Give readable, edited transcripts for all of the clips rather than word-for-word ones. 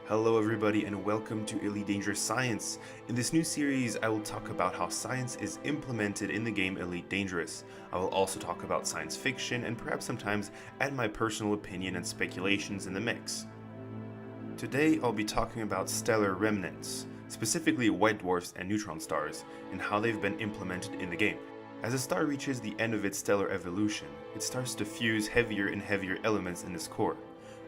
Hello everybody and welcome to Elite Dangerous Science. In this new series, I will talk about how science is implemented in the game Elite Dangerous. I will also talk about science fiction and perhaps sometimes add my personal opinion and speculations in the mix. Today I'll be talking about stellar remnants, specifically white dwarfs and neutron stars, and how they've been implemented in the game. As a star reaches the end of its stellar evolution, it starts to fuse heavier and heavier elements in its core.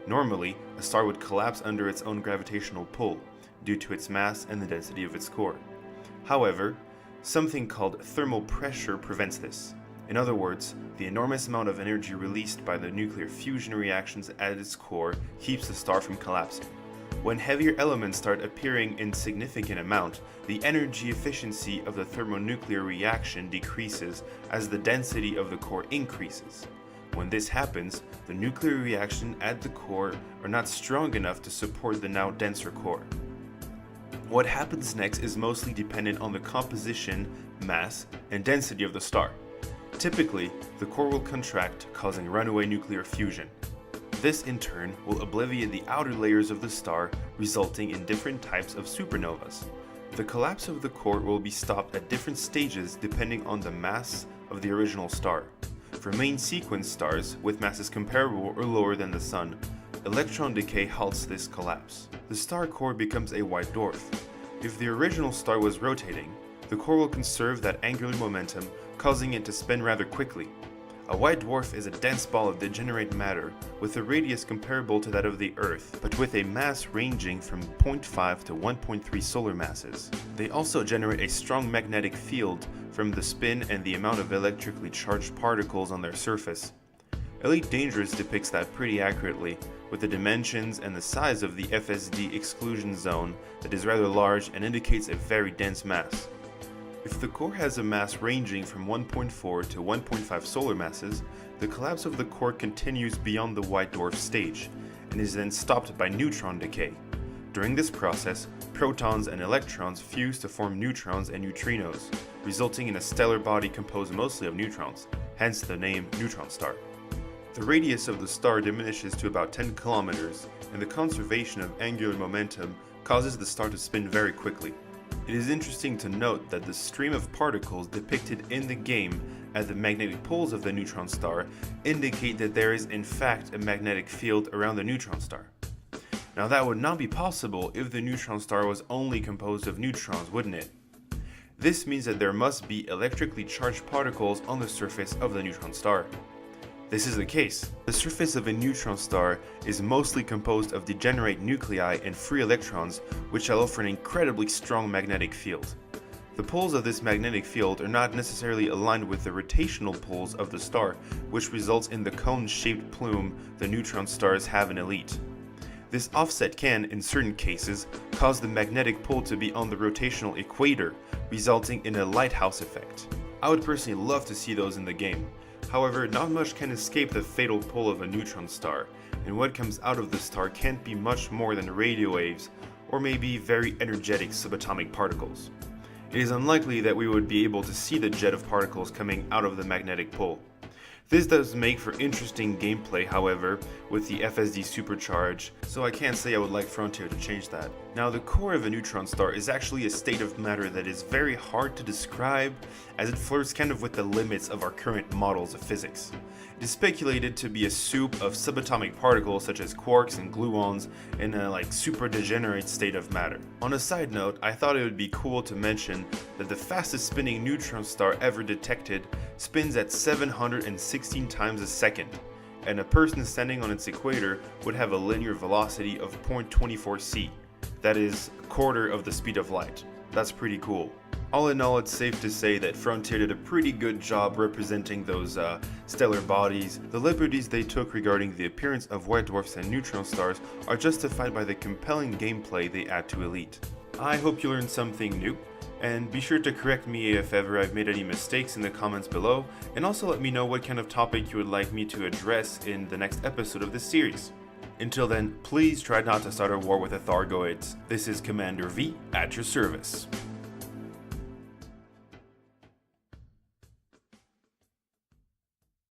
Normally, a star would collapse under its own gravitational pull, due to its mass and the density of its core. However, something called thermal pressure prevents this. In other words, the enormous amount of energy released by the nuclear fusion reactions at its core keeps the star from collapsing. When heavier elements start appearing in significant amount, the energy efficiency of the thermonuclear reaction decreases as the density of the core increases. When this happens, the nuclear reaction at the core are not strong enough to support the now denser core. What happens next is mostly dependent on the composition, mass, and density of the star. Typically, the core will contract, causing runaway nuclear fusion. This in turn will obliterate the outer layers of the star, resulting in different types of supernovas. The collapse of the core will be stopped at different stages depending on the mass of the original star. For main sequence stars with masses comparable or lower than the Sun, electron decay halts this collapse. The star core becomes a white dwarf. If the original star was rotating, the core will conserve that angular momentum, causing it to spin rather quickly. A white dwarf is a dense ball of degenerate matter with a radius comparable to that of the Earth, but with a mass ranging from 0.5 to 1.3 solar masses. They also generate a strong magnetic field from the spin and the amount of electrically charged particles on their surface. Elite Dangerous depicts that pretty accurately, with the dimensions and the size of the FSD exclusion zone that is rather large and indicates a very dense mass. If the core has a mass ranging from 1.4 to 1.5 solar masses, the collapse of the core continues beyond the white dwarf stage, and is then stopped by neutron decay. During this process, protons and electrons fuse to form neutrons and neutrinos, resulting in a stellar body composed mostly of neutrons, hence the name neutron star. The radius of the star diminishes to about 10 kilometers, and the conservation of angular momentum causes the star to spin very quickly. It is interesting to note that the stream of particles depicted in the game at the magnetic poles of the neutron star indicate that there is in fact a magnetic field around the neutron star. Now that would not be possible if the neutron star was only composed of neutrons, wouldn't it? This means that there must be electrically charged particles on the surface of the neutron star. This is the case. The surface of a neutron star is mostly composed of degenerate nuclei and free electrons, which shall offer an incredibly strong magnetic field. The poles of this magnetic field are not necessarily aligned with the rotational poles of the star, which results in the cone-shaped plume the neutron stars have in Elite. This offset can, in certain cases, cause the magnetic pole to be on the rotational equator, resulting in a lighthouse effect. I would personally love to see those in the game. However, not much can escape the fatal pull of a neutron star, and what comes out of the star can't be much more than radio waves, or maybe very energetic subatomic particles. It is unlikely that we would be able to see the jet of particles coming out of the magnetic pole. This does make for interesting gameplay, however, with the FSD supercharge, so I can't say I would like Frontier to change that. Now, the core of a neutron star is actually a state of matter that is very hard to describe, as it flirts kind of with the limits of our current models of physics. It is speculated to be a soup of subatomic particles such as quarks and gluons in a super degenerate state of matter. On a side note, I thought it would be cool to mention that the fastest spinning neutron star ever detected spins at 716 times a second, and a person standing on its equator would have a linear velocity of 0.24 c. That is a quarter of the speed of light. That's pretty cool. All in all, it's safe to say that Frontier did a pretty good job representing those stellar bodies. The liberties they took regarding the appearance of white dwarfs and neutron stars are justified by the compelling gameplay they add to Elite. I hope you learned something new, and be sure to correct me if ever I've made any mistakes in the comments below, and also let me know what kind of topic you would like me to address in the next episode of this series. Until then, please try not to start a war with the Thargoids. This is Commander V at your service.